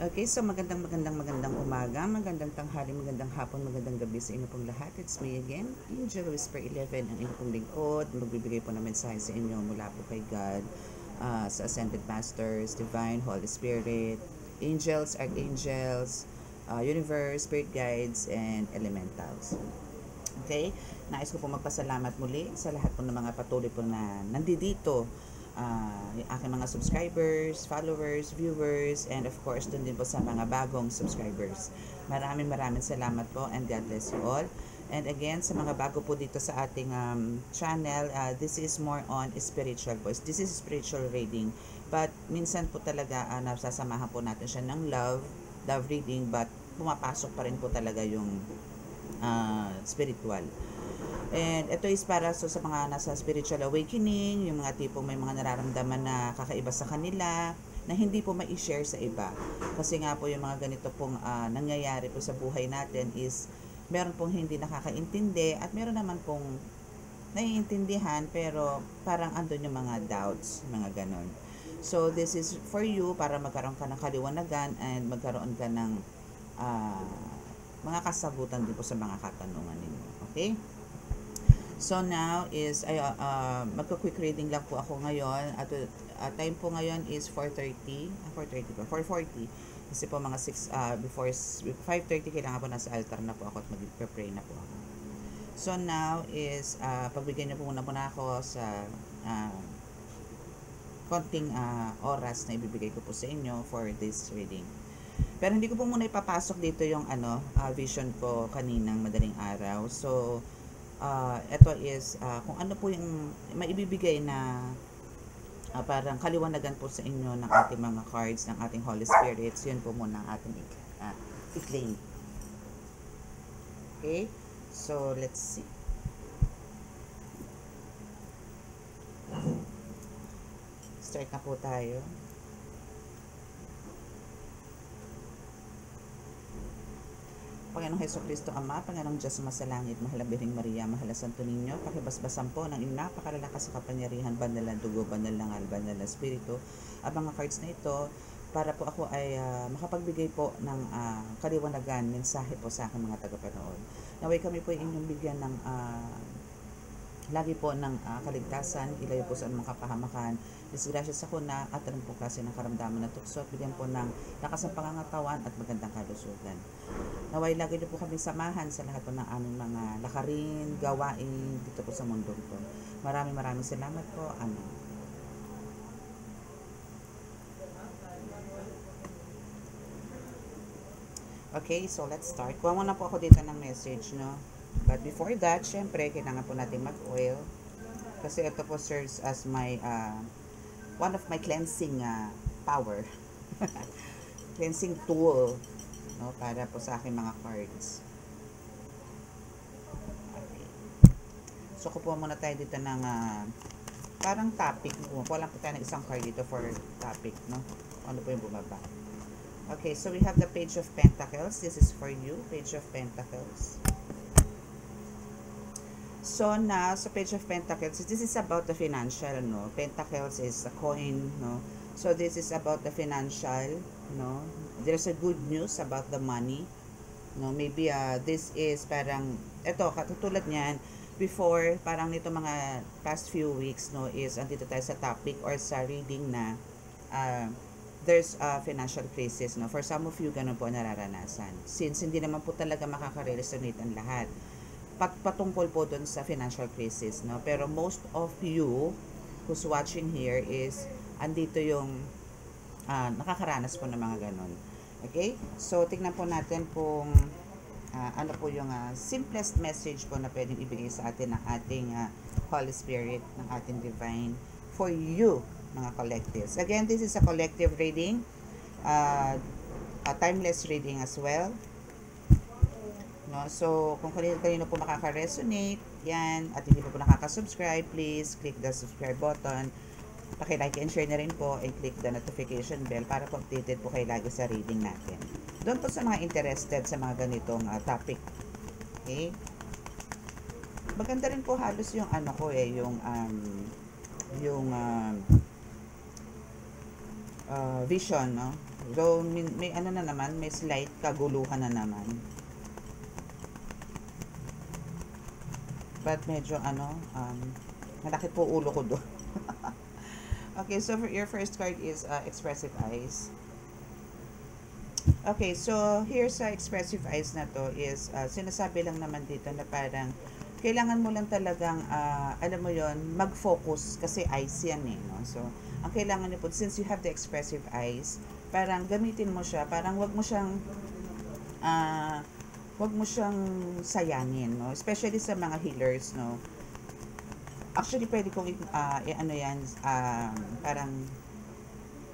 Okay, so magandang umaga, magandang tanghali, magandang hapon, magandang gabi sa inyo pong lahat. It's me again, Angel Whisper 11, ang inyong pong lingkod. Magbibigay po ng mensahe sa inyo mula po kay God, sa Ascended Masters, Divine, Holy Spirit, Angels, Archangels, Universe, Spirit Guides, and Elementals. Okay? Nais ko po magpasalamat muli sa lahat po ng mga patuloy po na nandito, yung aking mga subscribers, followers, viewers, and of course, dun din po sa mga bagong subscribers. Maraming salamat po, and God bless you all. And again, sa mga bago po dito sa ating channel, this is more on spiritual po. This is spiritual reading. But minsan po talaga, nasasamahan po natin siya ng love reading, but pumapasok pa rin po talaga yung spiritual. And ito is para sa mga nasa spiritual awakening, yung mga tipong may mga nararamdaman na kakaiba sa kanila, na hindi po mai-share sa iba. Kasi nga po yung mga ganito pong nangyayari po sa buhay natin is meron pong hindi nakakaintindi at meron naman pong naiintindihan pero parang andun yung mga doubts, mga ganon. So this is for you para magkaroon ka ng kaliwanagan and magkaroon ka ng mga kasagutan din po sa mga katanungan ninyo. Okay? So now is magko-quick reading lang po ako ngayon. At time po ngayon is 4:40 kasi po mga 6 before 5:30 kailangan po nasa altar na po ako at mag-pray na po ako. So now is pagbigyan niyo po muna ako sa konting oras na ibibigay ko po sa inyo for this reading. Pero hindi ko po muna ipapasok dito yung vision ko kaninang madaling araw. So ito is kung ano po yung maibibigay na parang kaliwanagan po sa inyo ng ating mga cards, ng ating Holy Spirits. Yun po muna ang ating i-claim. Okay? So, let's see. Start na po tayo. Panginoong Hesukristo Ama, Panginoong Diyos Masalangit, Mahal na Birheng Maria, Mahal na Santo Niño, pakibasbasan po ng inyong napakalalakas sa kapangyarihan, banal na dugo, banal na ngal, banal na espiritu, ang mga cards na ito, para po ako ay makapagbigay po ng kaliwanagan, mensahe po sa aking mga tagapanood. Naway kami po inyong bigyan ng lagi po ng kaligtasan, ilayo po sa anumang kapahamakan, disgrasya sa kuna, at anong po klase ng karamdaman na tukso, at bigyan po ng lakas ng pangangatawan at magandang kalusugan. Naway lagi niyo po kami samahan sa lahat po ng aming mga lakarin, gawain dito po sa mundo ito. Maraming salamat po. Amen. Okay, so let's start. Kuha muna po ako dito ng message, no? But before that, syempre, kailangan po natin mag-oil. Kasi ito po serves as my, one of my cleansing power. Cleansing tool, no? Para po sa aking mga cards. Okay. So, kupuha muna tayo dito ng, parang topic. Wala po tayo ng isang card dito for topic, no? Ano po yung bumaba. Okay, so we have the Page of Pentacles. This is for you, Page of Pentacles. So now, sa Page of Pentacles, this is about the financial, no? Pentacles is a coin, no? So this is about the financial, no? There's a good news about the money, no? Maybe this is parang, eto, katulad niyan, before, parang nito mga past few weeks, no, is andito tayo sa topic or sa reading na there's a financial crisis, no? For some of you, ganun po nararanasan. Since hindi naman po talaga makaka-resonate ang lahat. Patungkol po dun sa financial crisis, no? Pero most of you who's watching here is andito yung nakakaranas po ng mga ganun. Okay? So, tignan po natin kung ano po yung simplest message po na pwedeng ibigay sa atin ng ating Holy Spirit, ng ating Divine for you, mga collectives. Again, this is a collective reading, a timeless reading as well. No? So, kung kanino po makaka-resonate, yan, at hindi po nakaka-subscribe, please click the subscribe button. Paki-like and share na rin po, and click the notification bell para po updated po kayo lagi sa reading natin. Doon po sa mga interested sa mga ganitong topic. Okay? Maganda rin po halos yung ano ko yung vision, no? So, may ano na naman, may slight kaguluhan na naman. But medyo malaki po ulo ko doon. Okay, so for your first card is expressive eyes. Okay, so here sa expressive eyes na to is sinasabi lang naman dito na parang kailangan mo lang talagang alam mo yon, mag-focus kasi eyes yan eh, no? So, ang kailangan niyo po, since you have the expressive eyes, parang gamitin mo siya, parang wag mo siyang sayangin, no? Especially sa mga healers, no? Actually, pwede kong ano yan, parang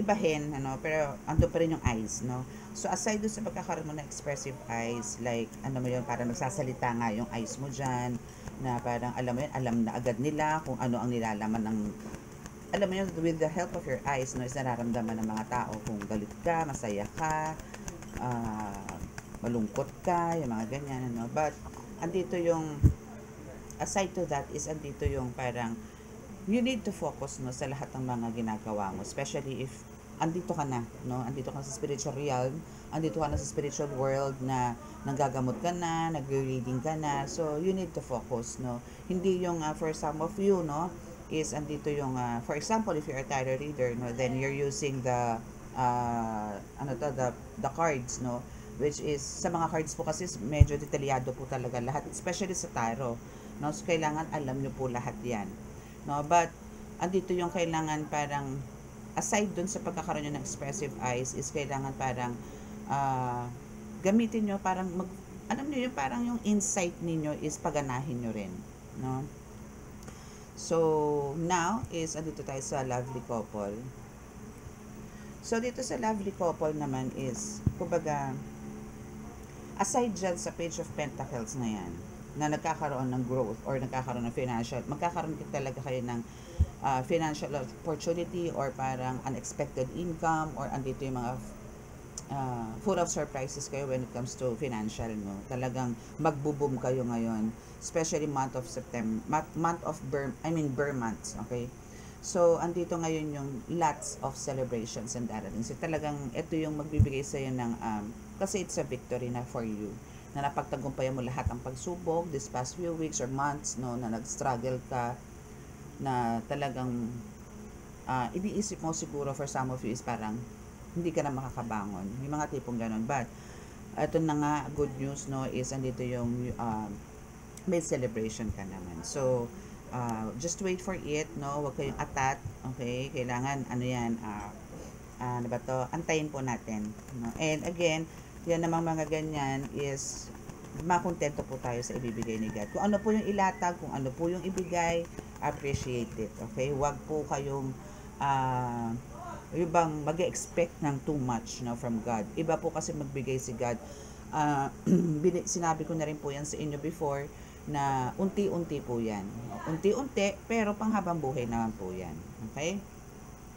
ibahin, ano, pero ando pa rin yung eyes, no? So, aside dun sa pagkakaroon mo ng expressive eyes, like, ano mo yun, parang nagsasalita nga yung eyes mo dyan, na parang, alam mo yun, alam na agad nila kung ano ang nilalaman ng, alam mo yun, with the help of your eyes, no, is nararamdaman ng mga tao kung galit ka, masaya ka, malungkot ka, yung mga ganyan, ano. But, andito yung, aside to that is andito yung parang you need to focus, no, sa lahat ng mga ginagawa mo, especially if andito ka na, no, andito ka sa spiritual realm, andito ka na sa spiritual world na nanggagamot ka na, nagre-reading ka na, so you need to focus, no. Hindi yung for some of you, no, is andito yung for example, if you're a tarot reader, no, then you're using the the cards, no, which is sa mga cards po kasi medyo detalyado po talaga lahat, especially sa tarot, no, so kailangan alam nyo po lahat yan, no, but andito yung kailangan parang aside dun sa pagkakaroon nyo ng expressive eyes is kailangan parang gamitin nyo parang alam nyo yung parang yung insight ninyo is paganahin nyo rin, no. So now is andito tayo sa lovely couple. So dito sa lovely couple naman is kumbaga aside dyan sa page of pentacles na yan, na nagkakaroon ng growth or nagkakaroon ng financial, magkakaroon talaga kayo ng financial opportunity or parang unexpected income, or andito yung mga full of surprises kayo when it comes to financial, no. Talagang magbo-boom kayo ngayon, especially month of September, month of Burr months, okay? So, andito ngayon yung lots of celebrations and darating. So, talagang ito yung magbibigay sa'yo ng kasi it's a victory na for you, na napagtagumpayan mo lahat ng pagsubok this past few weeks or months, no, na nag-struggle ka, na talagang iniisip mo siguro for some of you is parang hindi ka na makakabangon, yung mga tipong ganun. But ito na nga, good news, no, is andito yung may celebration ka naman. So just wait for it, no, huwag kayong atat, okay? Kailangan ano yan, ano ba to, antayin po natin, no? And again, yan namang mga ganyan is makontento po tayo sa ibibigay ni God. Kung ano po yung ilatag, kung ano po yung ibigay, appreciate it, okay? Huwag po kayong yung bang mag-expect ng too much, no, from God. Iba po kasi magbigay si God. Sinabi ko na rin po yan sa inyo before na unti-unti po yan. Unti-unti, pero panghabang buhay naman po yan, okay?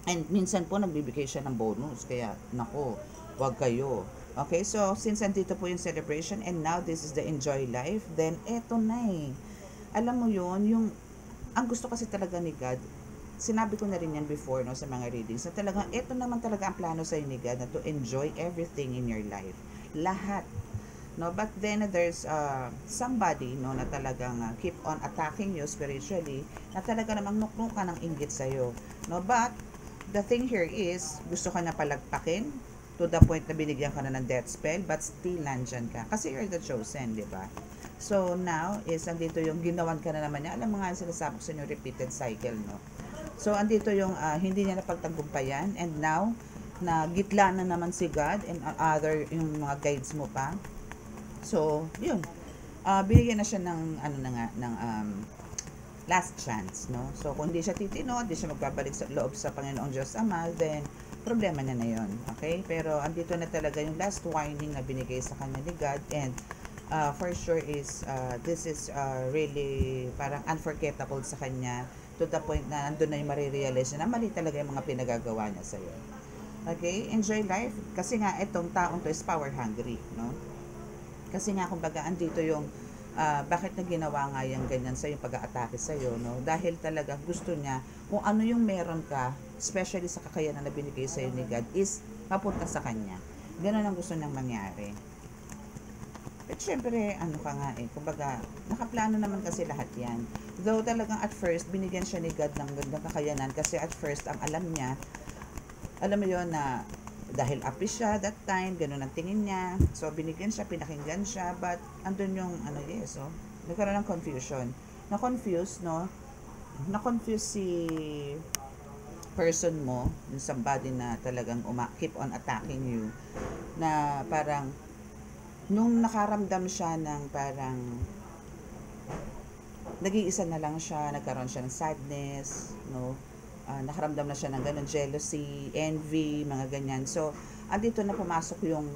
And minsan po nagbibigay siya ng bonus, kaya nako, wag kayo. Okay, so since andito po yung celebration and now this is the enjoy life, then eto na eh. Alam mo yun, yung ang gusto kasi talaga ni God, sinabi ko na rin yan before, no, sa mga readings, na talagang eto naman talaga ang plano sa ni God, na to enjoy everything in your life. Lahat. No, but then there's somebody, no, na talagang keep on attacking you spiritually, na talaga namang nuknukan ng inggit sa'yo. No, but the thing here is, gusto ka na palagpakin to the point na binigyan ka na ng death spell, but still nandyan ka. Kasi you're the chosen, di ba? So, now is, andito yung ginawan ka na naman niya. Alam mo nga, sinasabog sa inyo, repeated cycle, no? So, andito yung hindi niya napagtagumpayan, and now, na gitla na naman si God and other, yung mga guides mo pa. So, yun. Binigyan na siya ng, ano na nga, ng last chance, no? So, kung hindi siya titino, hindi siya magbabalik sa loob sa Panginoong Diyos Ama, then, problema na yun, okay? Pero, andito na talaga yung last warning na binigay sa kanya ni God, and for sure is, this is really parang unforgettable sa kanya, to the point na nandun na yung marirealize na mali talaga yung mga pinagagawa niya sa'yo. Okay? Enjoy life. Kasi nga, itong taong to is power hungry, no? Kasi nga, kumbaga, andito yung bakit na ginawa nga yung ganyan sa yung pag-aatake sa'yo, no? Dahil talaga gusto niya, kung ano yung meron ka, especially sa kakayanan na binigay sa'yo ni God, is papunta sa kanya. Ganun ang gusto niyang mangyari. At syempre, ano ka nga eh, kumbaga, nakaplano naman kasi lahat yan. Though talagang at first, binigyan siya ni God ng gandang kakayanan kasi at first, ang alam niya, alam mo yon na dahil api siya that time, ganun ang tingin niya. So, binigyan siya, pinakinggan siya, but andun yung, yes, nagkaroon ng confusion. Na-confuse, no? Na-confuse si person mo, yung somebody na talagang keep on attacking you, na parang, nung nakaramdam siya ng parang nag-iisa na lang siya, nagkaroon siya ng sadness, no? Nakaramdam na siya ng ganun, jealousy, envy, mga ganyan. So, andito na pumasok yung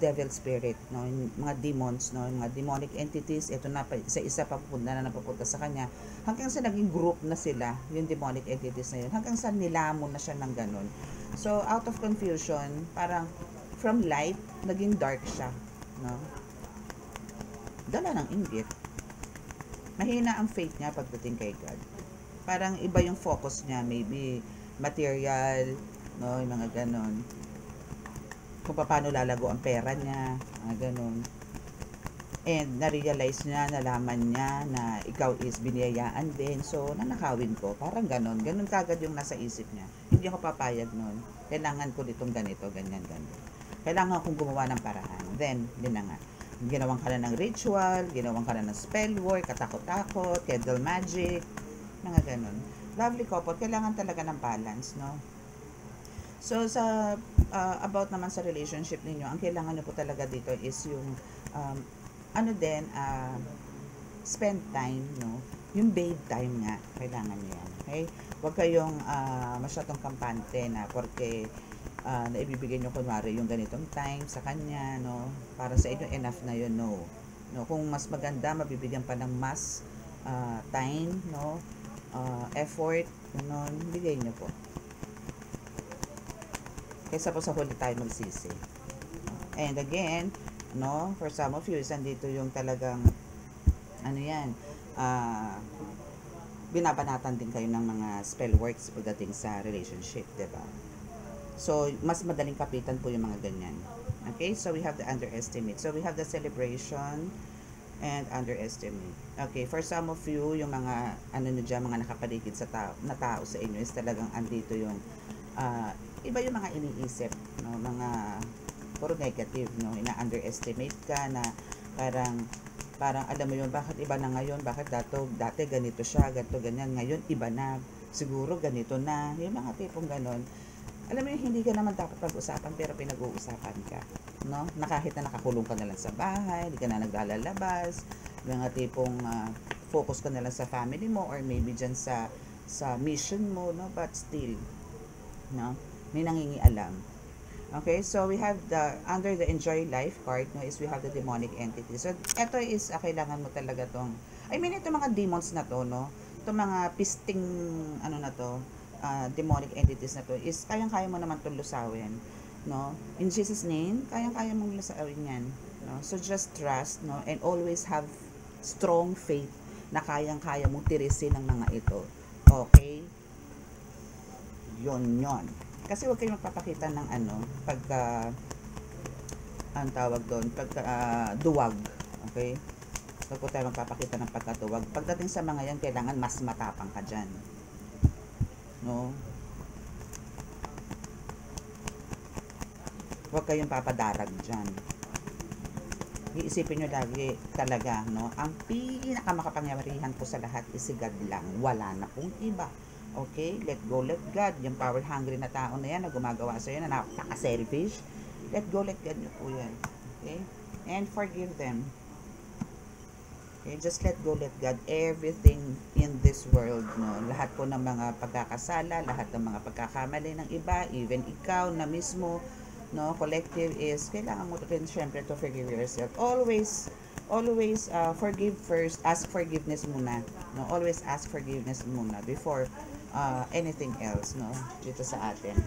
devil spirit, no? Yung mga demons, no? Yung mga demonic entities, ito na isa papunta na napapunta sa kanya. Hanggang sa naging group na sila, yung demonic entities na yun. Hanggang sa nilamon na siya ng ganun. So, out of confusion, parang from light, naging dark siya, no? Dala ng inggit. Mahina ang faith niya pagdating kay God. Parang iba yung focus niya, maybe material, no, yung mga ganon. Kung paano lalago ang pera niya, mga ganon. And na-realize niya, nalaman niya na ikaw is biniyayaan din. So, nanakawin ko. Parang ganon. Ganon kagad yung nasa isip niya. Hindi ako papayag nun. Kailangan ko ditong ganito, ganyan, ganyan. Kailangan kong gumawa ng paraan. Then, din na nga. Ginawang ka na ng ritual, ginawang ka na ng spell work, katakot-takot, candle magic, mga ganun. Lovely couple, kailangan talaga ng balance, no? So, sa about naman sa relationship ninyo, ang kailangan nyo po talaga dito is yung spend time, no? Yung babe time nga, kailangan nyo yan, okay? Huwag kayong masyadong kampante na porque na ibibigay nyo kunwari yung ganitong time sa kanya, no? Para sa inyo, enough na yun, no? Kung mas maganda, mabibigyan pa ng mas time, no? Effort, no? Bigay nyo po. Kaysa po sa huli tayo magsisi. And again, no? For some of you, andito yung talagang, binabanatan din kayo ng mga spell works pagdating sa relationship, diba? So, mas madaling kapitan po yung mga ganyan. Okay? So, we have the underestimate. So, we have the celebration and underestimate. Okay, for some of you, yung mga, mga nakapaligid sa tao sa inyo is talagang andito yung, iba yung mga iniisip, no? Mga, puro negative, no? Ina-underestimate ka na parang alam mo yun, bakit iba na ngayon, bakit dati ganito siya, ganito, ganyan, ngayon iba na, siguro ganito na, yung mga tipong ganon. Alam mo yun, hindi ka naman dapat pag-usapan pero pinag-uusapan ka, no? Na kahit na nakakulong ka na lang sa bahay, hindi ka na naglalabas, mga tipong focus ka na lang sa family mo or maybe dyan sa mission mo, no? But still, no? May nangingialam. Okay, so we have under the enjoy life card, no, is we have the demonic entity. So, ito is, kailangan mo talaga tong, ito mga demons na to, no? Itong mga pisting, demonic entities na to is kayang-kaya mo naman itong lusawin, no? In Jesus name, kayang-kaya mong lusawin yan, no? So just trust, no? And always have strong faith na kayang-kaya mong tirisin ng mga ito. Okay? Yon. Kasi huwag kayong magpapakita ng ang tawag doon, duwag. Okay? Huwag po tayo magpapakita ng pagkatuwag. Pagdating sa mga yan, kailangan mas matapang ka dyan. No? Huwag kayong papadarag dyan. Iisipin nyo lagi talaga, no? Ang pinakamakapangyarihan po sa lahat is si God lang. Wala na pong iba. Okay? Let go, let God. Yung power hungry na tao na yan na gumagawa sa iyo na napaka-selfish. Let go, let God nyo po yan. Okay? And forgive them. Okay? Just let go, let God. Everything in this world, no? Lahat po ng mga pagkakasala, lahat ng mga pagkakamali ng iba, even ikaw na mismo, no, collective is, kailangan mo rin syempre to forgive yourself. Always forgive first, ask forgiveness muna, no, always ask forgiveness muna before anything else, no, dito sa atin.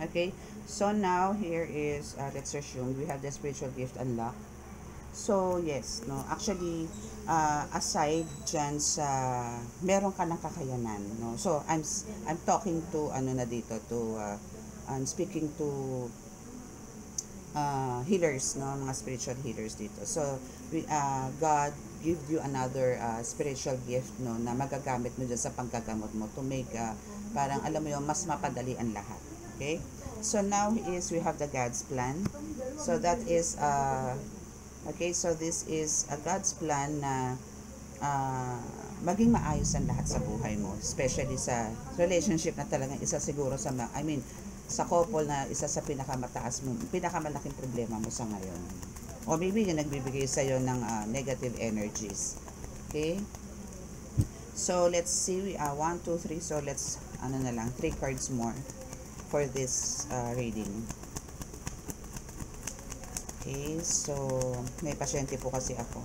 Okay, so now here is let's assume we have the spiritual gift unlocked. So, yes, no, actually, aside dyan sa meron ka ng kakayanan, no, so I'm talking to, ano na dito, to, I'm speaking to healers, no, mga spiritual healers dito. So, God give you another spiritual gift, no, na magagamit mo dyan sa panggagamot mo to make, parang alam mo yun, mas mapadali ang lahat. Okay? So, now is we have the God's plan. So, that is, okay, so this is a God's plan na maging maayos ang lahat sa buhay mo, especially sa relationship na talagang isa siguro sa sa couple na isa sa pinakamataas mo, pinakamalaking problema mo sa ngayon. O maybe yung nagbibigay sa iyo ng negative energies. Okay? So let's see, 1, 2, 3. So let's ano na lang, 3 cards more for this reading. Okay, so may pasyente po kasi ako.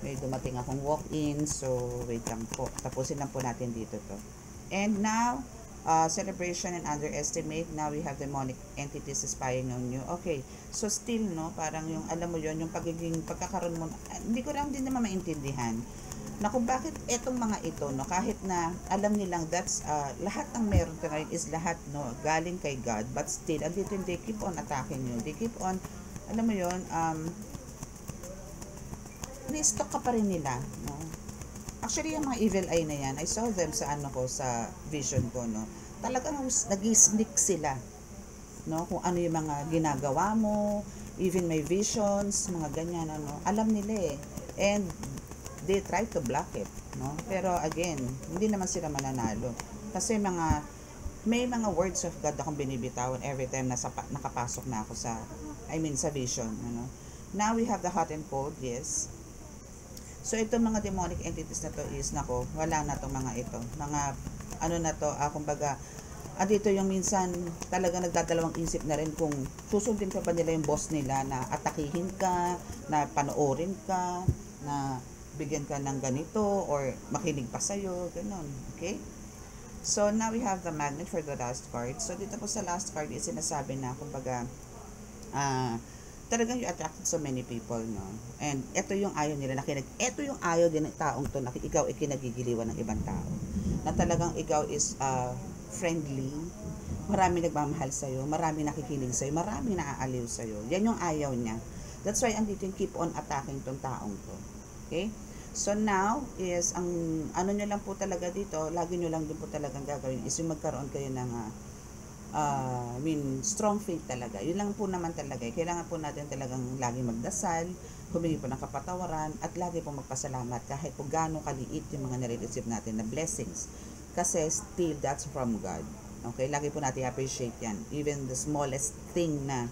May dumating akong walk-in, so wait lang po. Tapusin lang po natin dito to. And now, celebration and underestimate. Now we have demonic entities spying on you. Okay, so still, no, parang yung, alam mo yon, yung pagkakaroon mo, hindi ko lang din naman maintindihan na kung bakit etong mga ito, no, kahit na alam nilang that's, lahat ng meron ka ngayon is lahat, no, galing kay God, but still, andito yung they keep on attacking you. They keep on, alam mo yon, ni-stock ka pa rin nila, no. Actually, yung mga evil eye na yan, I saw them sa ano ko, sa vision ko, no. Talagang nag-sneak sila, no, kung ano yung mga ginagawa mo, even may visions, mga ganyan, ano, alam nila eh. And they try to block it, no. Pero again, hindi naman sila mananalo. Kasi may mga words of God akong binibitawan every time na nakapasok na ako sa, sa vision, ano. Now we have the hot and cold, yes. So, itong mga demonic entities na to is, nako, wala na tong mga ito. Mga, ano na to, kumbaga, dito yung minsan, talaga nagdadalawang isip na rin kung susundin ka ba nila yung boss nila na atakihin ka, na panoorin ka, na bigyan ka ng ganito, or makinig pa sa'yo, ganun. Okay? So, now we have the magnet for the last card. So, dito po sa last card is sinasabi na, kumbaga, talagang you attracted so many people, no? And ito yung ayaw nila ito yung ayaw din ng taong to na ikaw ikinagigiliwan ng ibang tao. Na talagang ikaw is friendly, marami nagmamahal sa'yo, marami nakikinig sa'yo, marami naaaliw sa'yo. Yan yung ayaw niya. That's why andito yung keep on attacking tong taong to. Okay? So now is, ang ano nyo lang po talaga dito, lagi nyo lang din po talagang gagawin is yung magkaroon kayo ng strong faith talaga. Yun lang po naman talaga. Kailangan po natin talagang lagi magdasal, humingi po ng kapatawaran, at lagi po magpasalamat kahit po gaano kaliit yung mga nare-receive natin na blessings. Kasi still, that's from God. Okay? Lagi po natin appreciate yan. Even the smallest thing na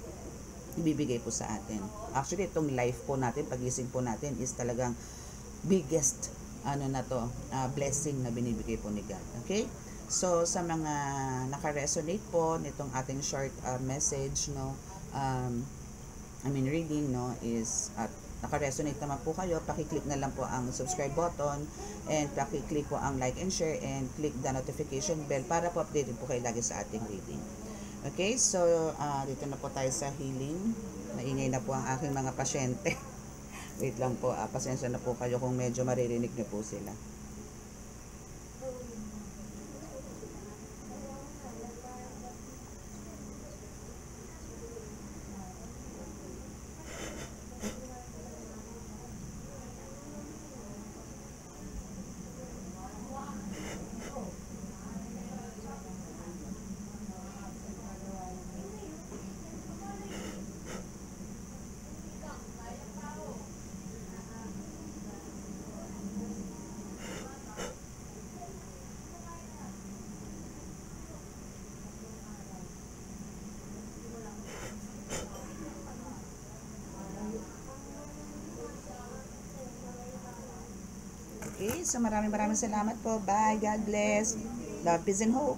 ibibigay po sa atin. Actually, itong life po natin, pagising po natin is talagang biggest blessing na binibigay po ni God. Okay? So, sa mga naka-resonate po nitong ating short message, no, reading, no, is at naka-resonate naman po kayo, paki-click na lang po ang subscribe button and paki-click po ang like and share and click the notification bell para po updated po kayo lagi sa ating reading. Okay, so dito na po tayo sa healing. Maingay na po ang aking mga pasyente. Wait lang po, pasensya na po kayo kung medyo maririnig niyo po sila. Okay, so maraming salamat po. Bye. God bless. Love, peace, and hope.